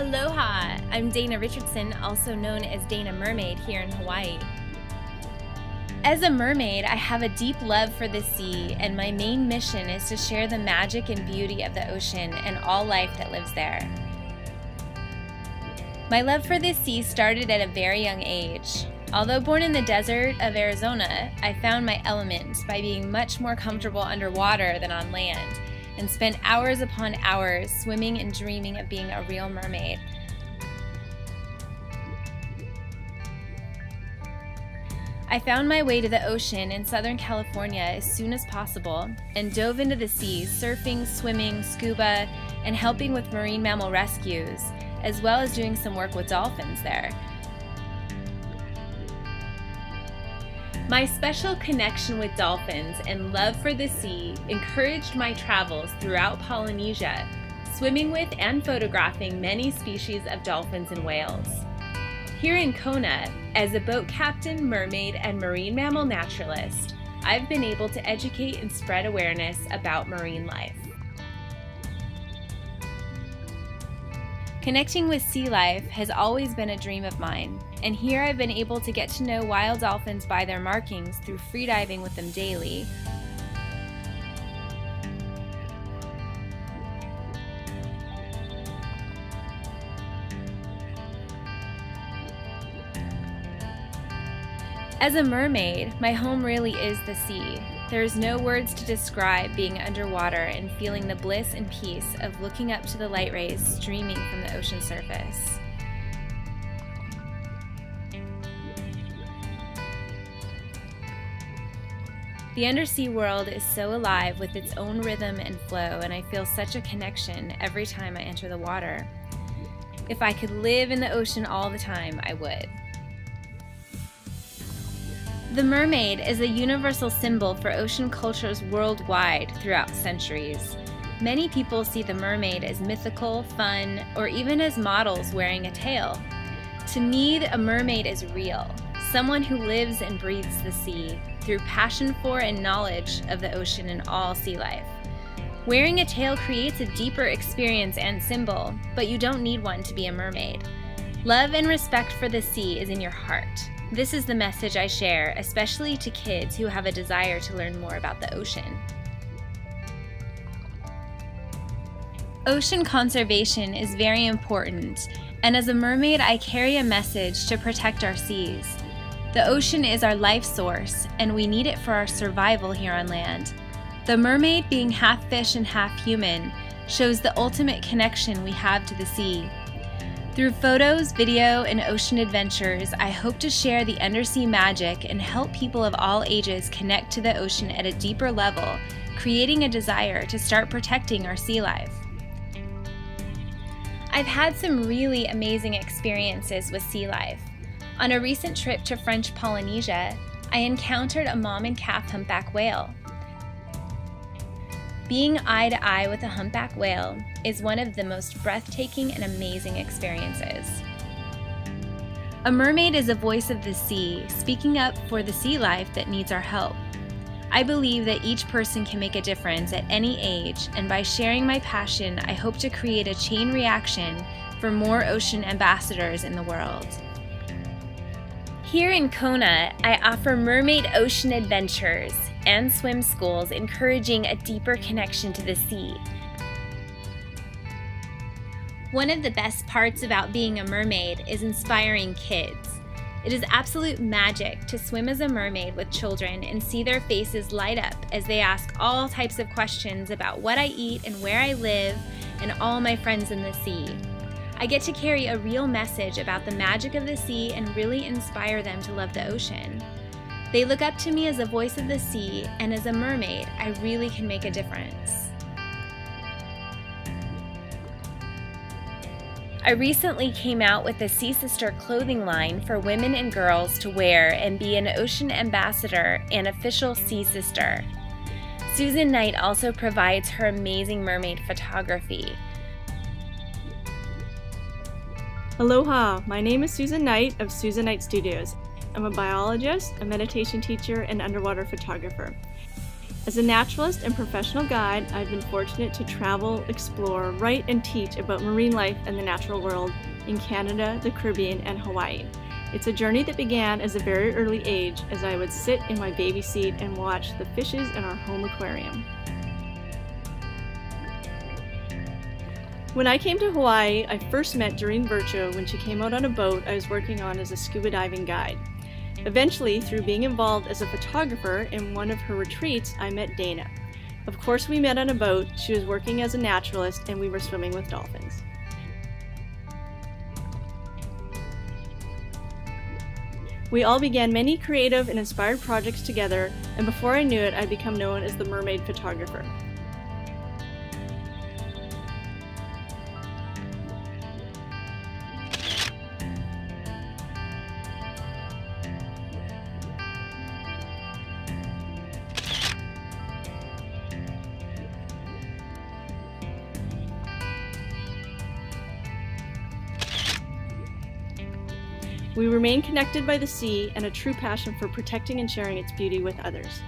Aloha! I'm Dana Richardson, also known as Dana Mermaid here in Hawaii. As a mermaid, I have a deep love for the sea, and my main mission is to share the magic and beauty of the ocean and all life that lives there. My love for the sea started at a very young age. Although born in the desert of Arizona, I found my element by being much more comfortable underwater than on land, and spent hours upon hours swimming and dreaming of being a real mermaid. I found my way to the ocean in Southern California as soon as possible and dove into the sea, surfing, swimming, scuba, and helping with marine mammal rescues, as well as doing some work with dolphins there. My special connection with dolphins and love for the sea encouraged my travels throughout Polynesia, swimming with and photographing many species of dolphins and whales. Here in Kona, as a boat captain, mermaid, and marine mammal naturalist, I've been able to educate and spread awareness about marine life. Connecting with sea life has always been a dream of mine, and here I've been able to get to know wild dolphins by their markings through freediving with them daily. As a mermaid, my home really is the sea. There's no words to describe being underwater and feeling the bliss and peace of looking up to the light rays streaming from the ocean surface. The undersea world is so alive with its own rhythm and flow, and I feel such a connection every time I enter the water. If I could live in the ocean all the time, I would. The mermaid is a universal symbol for ocean cultures worldwide throughout centuries. Many people see the mermaid as mythical, fun, or even as models wearing a tail. To me, a mermaid is real, someone who lives and breathes the sea through passion for and knowledge of the ocean and all sea life. Wearing a tail creates a deeper experience and symbol, but you don't need one to be a mermaid. Love and respect for the sea is in your heart. This is the message I share, especially to kids who have a desire to learn more about the ocean. Ocean conservation is very important, and as a mermaid, I carry a message to protect our seas. The ocean is our life source, and we need it for our survival here on land. The mermaid, being half fish and half human, shows the ultimate connection we have to the sea. Through photos, video, and ocean adventures, I hope to share the undersea magic and help people of all ages connect to the ocean at a deeper level, creating a desire to start protecting our sea life. I've had some really amazing experiences with sea life. On a recent trip to French Polynesia, I encountered a mom and calf humpback whale. Being eye to eye with a humpback whale is one of the most breathtaking and amazing experiences. A mermaid is a voice of the sea, speaking up for the sea life that needs our help. I believe that each person can make a difference at any age, and by sharing my passion, I hope to create a chain reaction for more ocean ambassadors in the world. Here in Kona, I offer mermaid ocean adventures and swim schools encouraging a deeper connection to the sea. One of the best parts about being a mermaid is inspiring kids. It is absolute magic to swim as a mermaid with children and see their faces light up as they ask all types of questions about what I eat and where I live and all my friends in the sea. I get to carry a real message about the magic of the sea and really inspire them to love the ocean. They look up to me as a voice of the sea, and as a mermaid, I really can make a difference. I recently came out with a Sea Sister clothing line for women and girls to wear and be an ocean ambassador and official Sea Sister. Susan Knight also provides her amazing mermaid photography. Aloha, my name is Susan Knight of Susan Knight Studios. I'm a biologist, a meditation teacher, and underwater photographer. As a naturalist and professional guide, I've been fortunate to travel, explore, write, and teach about marine life and the natural world in Canada, the Caribbean, and Hawaii. It's a journey that began as a very early age as I would sit in my baby seat and watch the fishes in our home aquarium. When I came to Hawaii, I first met Doreen when she came out on a boat I was working on as a scuba diving guide. Eventually, through being involved as a photographer in one of her retreats, I met Dana. Of course, we met on a boat. She was working as a naturalist and we were swimming with dolphins. We all began many creative and inspired projects together, and before I knew it, I'd become known as the mermaid photographer. We remain connected by the sea and a true passion for protecting and sharing its beauty with others.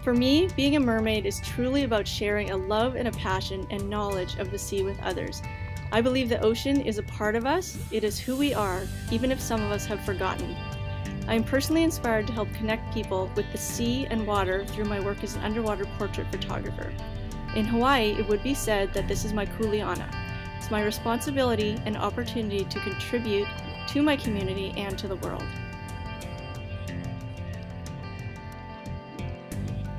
For me, being a mermaid is truly about sharing a love and a passion and knowledge of the sea with others. I believe the ocean is a part of us. It is who we are, even if some of us have forgotten. I am personally inspired to help connect people with the sea and water through my work as an underwater portrait photographer. In Hawaii, it would be said that this is my kuleana. It's my responsibility and opportunity to contribute to my community and to the world.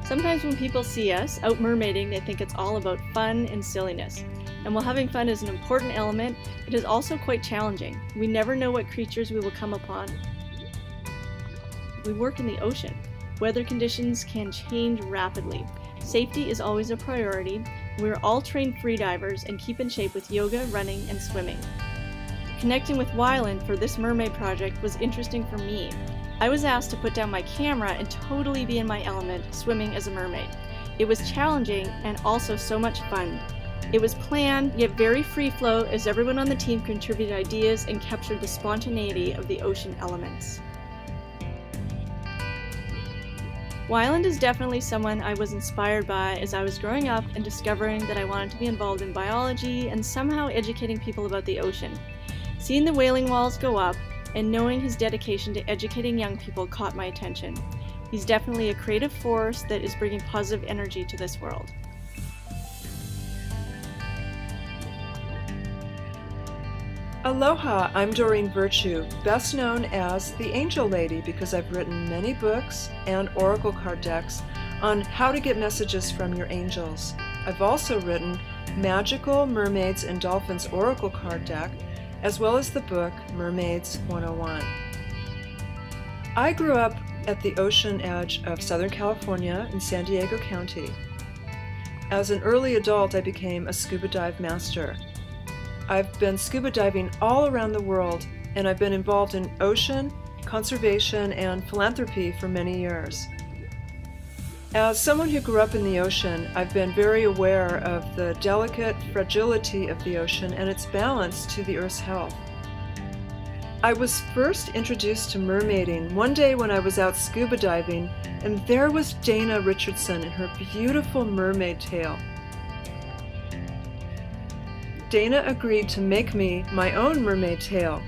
Sometimes when people see us out mermaiding, they think it's all about fun and silliness. And while having fun is an important element, it is also quite challenging. We never know what creatures we will come upon. We work in the ocean. Weather conditions can change rapidly. Safety is always a priority. We are all trained freedivers and keep in shape with yoga, running, and swimming. Connecting with Wyland for this mermaid project was interesting for me. I was asked to put down my camera and totally be in my element, swimming as a mermaid. It was challenging and also so much fun. It was planned, yet very free flow as everyone on the team contributed ideas and captured the spontaneity of the ocean elements. Wyland is definitely someone I was inspired by as I was growing up and discovering that I wanted to be involved in biology and somehow educating people about the ocean. Seeing the whaling walls go up and knowing his dedication to educating young people caught my attention. He's definitely a creative force that is bringing positive energy to this world. Aloha, I'm Doreen, best known as the Angel Lady because I've written many books and oracle card decks on how to get messages from your angels. I've also written Magical Mermaids and Dolphins Oracle Card Deck, as well as the book Mermaids 101. I grew up at the ocean edge of Southern California in San Diego County. As an early adult, I became a scuba dive master. I've been scuba diving all around the world, and I've been involved in ocean, conservation, and philanthropy for many years. As someone who grew up in the ocean, I've been very aware of the delicate fragility of the ocean and its balance to the Earth's health. I was first introduced to mermaiding one day when I was out scuba diving, and there was Dana Richardson in her beautiful mermaid tail. Dana agreed to make me my own mermaid tail.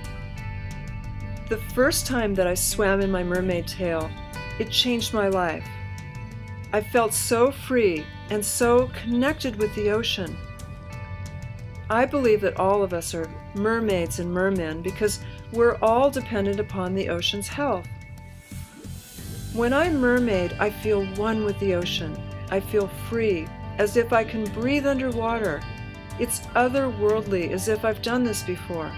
The first time that I swam in my mermaid tail, it changed my life. I felt so free and so connected with the ocean. I believe that all of us are mermaids and mermen because we're all dependent upon the ocean's health. When I mermaid, I feel one with the ocean. I feel free, as if I can breathe underwater. It's otherworldly, as if I've done this before.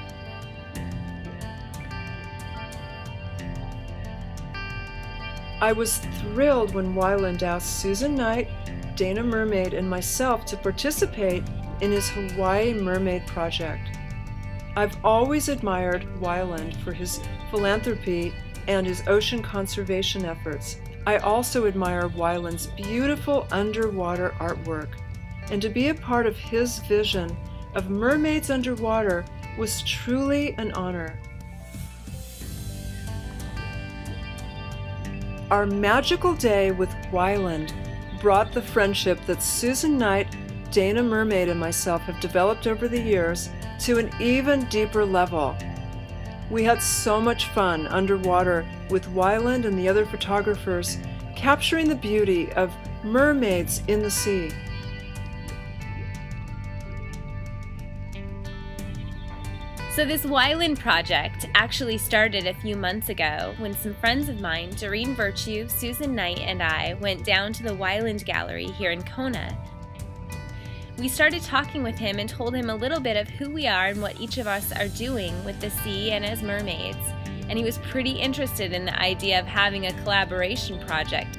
I was thrilled when Wyland asked Susan Knight, Dana Mermaid, and myself to participate in his Hawaii Mermaid project. I've always admired Wyland for his philanthropy and his ocean conservation efforts. I also admire Wyland's beautiful underwater artwork. And to be a part of his vision of mermaids underwater was truly an honor. Our magical day with Wyland brought the friendship that Susan Knight, Dana Mermaid, and myself have developed over the years to an even deeper level. We had so much fun underwater with Wyland and the other photographers, capturing the beauty of mermaids in the sea. So this Wyland project actually started a few months ago when some friends of mine, Doreen Virtue, Susan Knight, and I went down to the Wyland Gallery here in Kona. We started talking with him and told him a little bit of who we are and what each of us are doing with the sea and as mermaids, and he was pretty interested in the idea of having a collaboration project.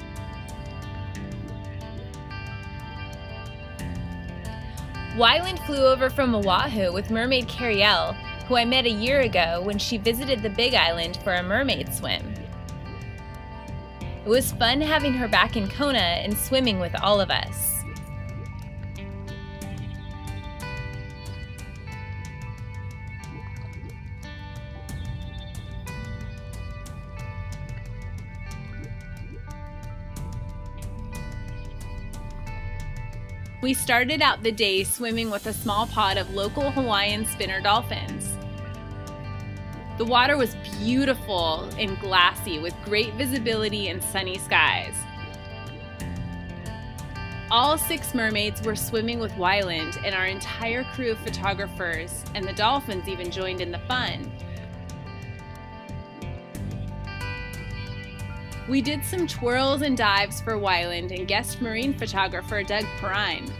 Wyland flew over from Oahu with mermaid Kariel, who I met a year ago when she visited the Big Island for a mermaid swim. It was fun having her back in Kona and swimming with all of us. We started out the day swimming with a small pod of local Hawaiian spinner dolphins. The water was beautiful and glassy with great visibility and sunny skies. All 6 mermaids were swimming with Wyland, and our entire crew of photographers and the dolphins even joined in the fun. We did some twirls and dives for Wyland and guest marine photographer Doug Perrine.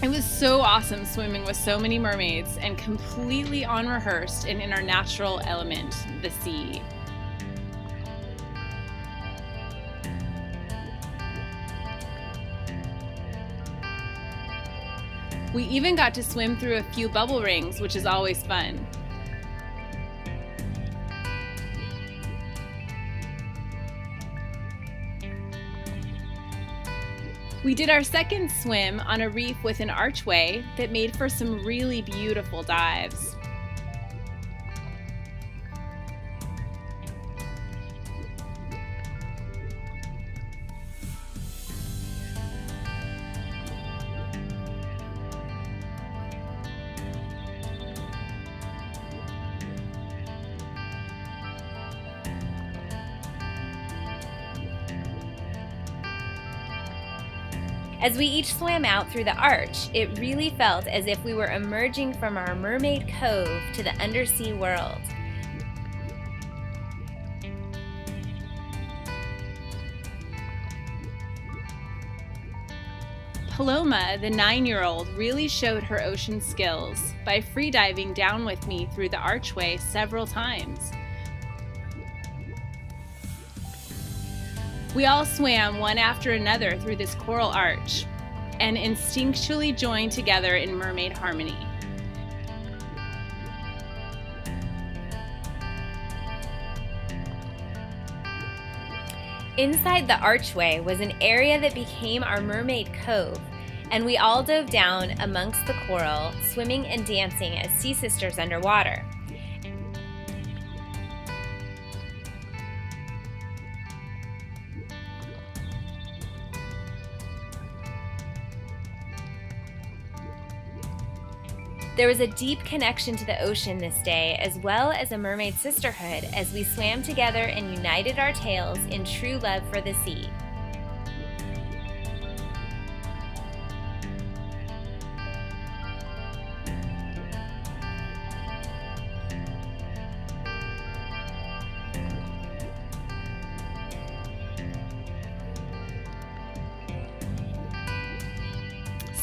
It was so awesome swimming with so many mermaids and completely unrehearsed and in our natural element, the sea. We even got to swim through a few bubble rings, which is always fun. We did our second swim on a reef with an archway that made for some really beautiful dives. As we each swam out through the arch, it really felt as if we were emerging from our mermaid cove to the undersea world. Paloma, the 9-year-old, really showed her ocean skills by freediving down with me through the archway several times. We all swam one after another through this coral arch and instinctually joined together in mermaid harmony. Inside the archway was an area that became our mermaid cove, and we all dove down amongst the coral, swimming and dancing as sea sisters underwater. There was a deep connection to the ocean this day, as well as a mermaid sisterhood as we swam together and united our tails in true love for the sea.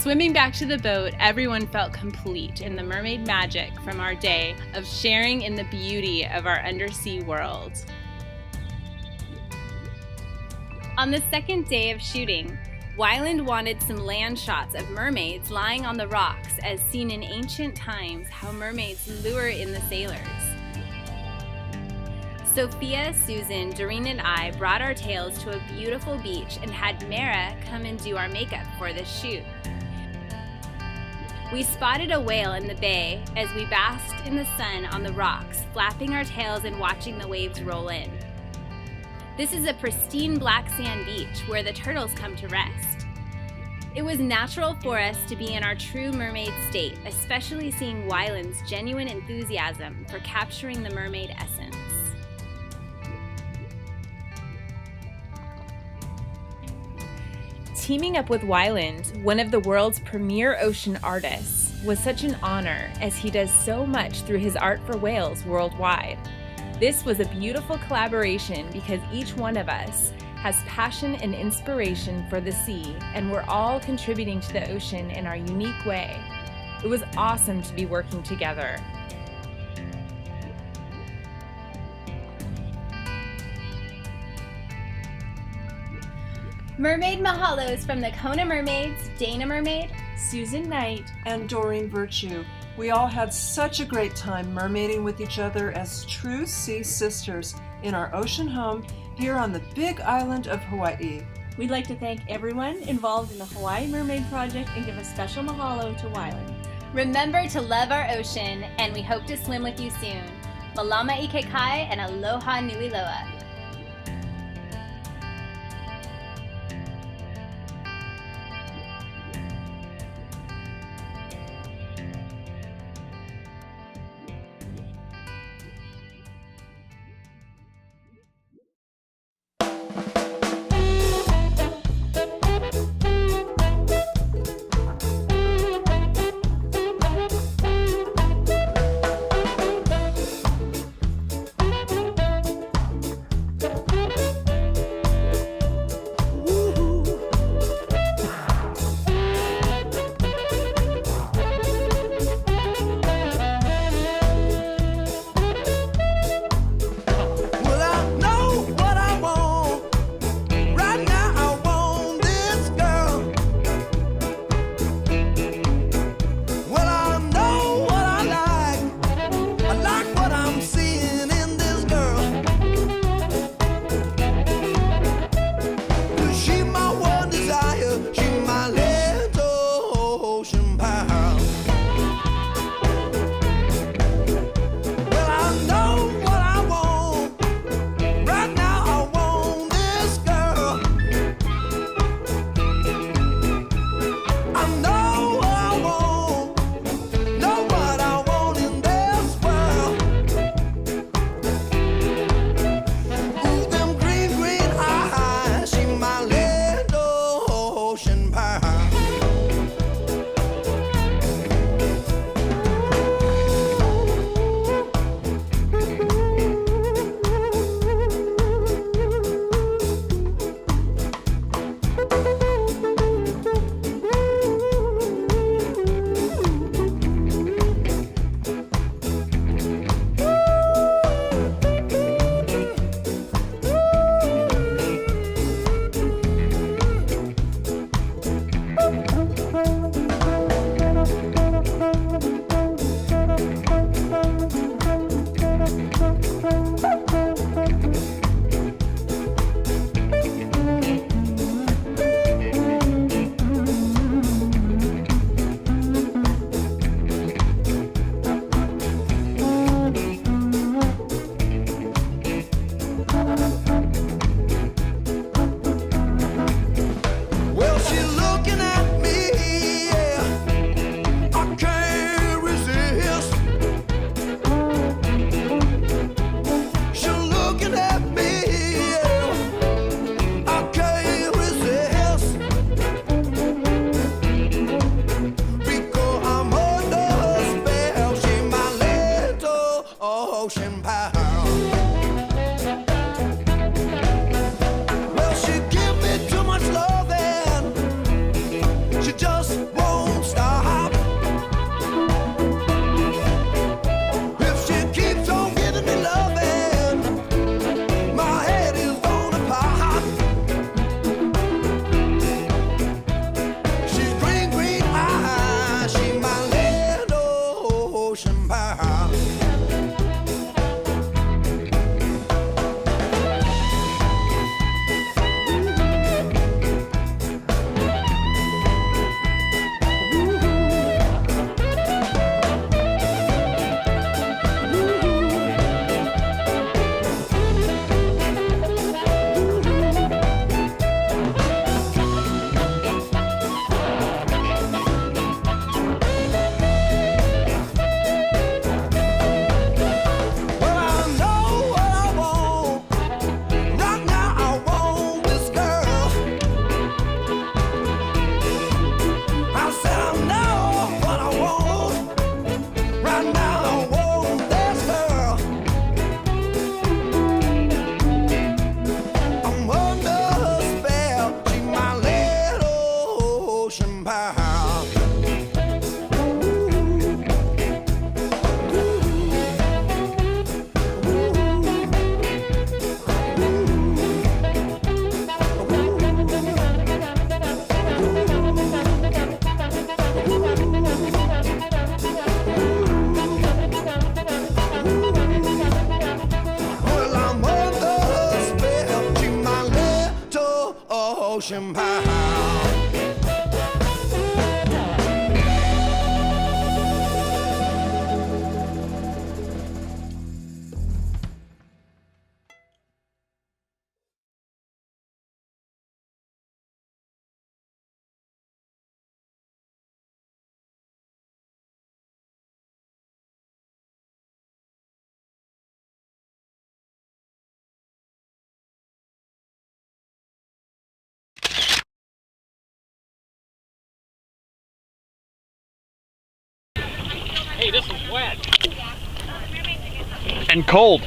Swimming back to the boat, everyone felt complete in the mermaid magic from our day of sharing in the beauty of our undersea world. On the second day of shooting, Wyland wanted some land shots of mermaids lying on the rocks as seen in ancient times how mermaids lure in the sailors. Sophia, Susan, Doreen, and I brought our tails to a beautiful beach and had Mara come and do our makeup for the shoot. We spotted a whale in the bay as we basked in the sun on the rocks, flapping our tails and watching the waves roll in. This is a pristine black sand beach where the turtles come to rest. It was natural for us to be in our true mermaid state, especially seeing Wyland's genuine enthusiasm for capturing the mermaid essence. Teaming up with Wyland, one of the world's premier ocean artists, was such an honor as he does so much through his art for whales worldwide. This was a beautiful collaboration because each one of us has passion and inspiration for the sea, and we're all contributing to the ocean in our unique way. It was awesome to be working together. Mermaid mahalos from the Kona Mermaids, Dana Mermaid, Susan Knight, and Doreen Virtue. We all had such a great time mermaiding with each other as true sea sisters in our ocean home here on the big island of Hawaii. We'd like to thank everyone involved in the Hawaii Mermaid Project and give a special mahalo to Wyland. Remember to love our ocean, and we hope to swim with you soon. Malama ike kai and aloha nui loa. ocean power. Hey, this is wet. And cold.